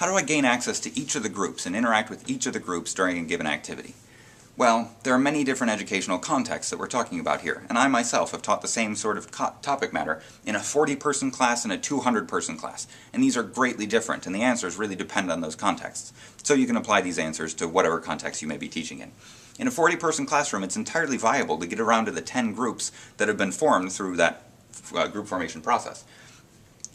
How do I gain access to each of the groups and interact with each of the groups during a given activity? Well, there are many different educational contexts that we're talking about here, and I myself have taught the same sort of topic matter in a 40-person class and a 200-person class, and these are greatly different, and the answers really depend on those contexts. So you can apply these answers to whatever context you may be teaching in. In a 40-person classroom, it's entirely viable to get around to the 10 groups that have been formed through that group formation process.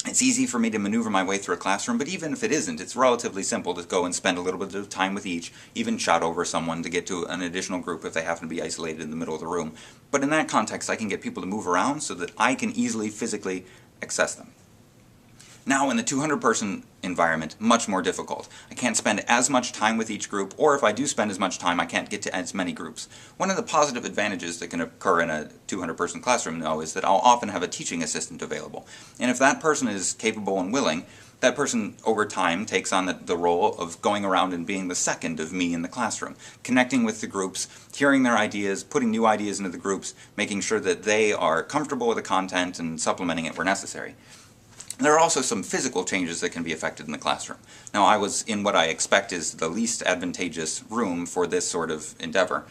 It's easy for me to maneuver my way through a classroom, but even if it isn't, it's relatively simple to go and spend a little bit of time with each, even shout over someone to get to an additional group if they happen to be isolated in the middle of the room. But in that context, I can get people to move around so that I can easily physically access them. Now in the 200-person environment, much more difficult. I can't spend as much time with each group, or if I do spend as much time, I can't get to as many groups. One of the positive advantages that can occur in a 200-person classroom, though, is that I'll often have a teaching assistant available. And if that person is capable and willing, that person over time takes on the role of going around and being the second of me in the classroom, connecting with the groups, hearing their ideas, putting new ideas into the groups, making sure that they are comfortable with the content and supplementing it where necessary. There are also some physical changes that can be affected in the classroom. Now, I was in what I expect is the least advantageous room for this sort of endeavor.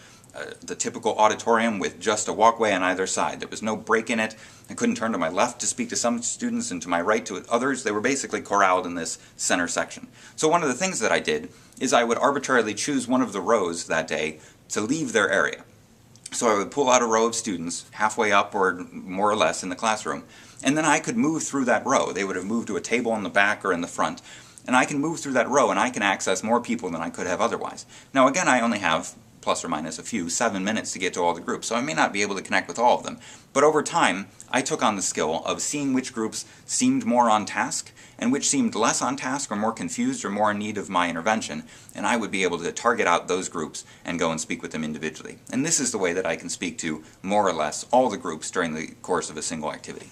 The typical auditorium with just a walkway on either side. There was no break in it. I couldn't turn to my left to speak to some students and to my right to others. They were basically corralled in this center section. So one of the things that I did is I would arbitrarily choose one of the rows that day to leave their area. So I would pull out a row of students, halfway up or more or less in the classroom, and then I could move through that row. They would have moved to a table in the back or in the front, and I can move through that row and I can access more people than I could have otherwise. Now again, I only have, plus or minus a few, 7 minutes to get to all the groups, so I may not be able to connect with all of them. But over time, I took on the skill of seeing which groups seemed more on task and which seemed less on task or more confused or more in need of my intervention, and I would be able to target out those groups and go and speak with them individually. And this is the way that I can speak to more or less all the groups during the course of a single activity.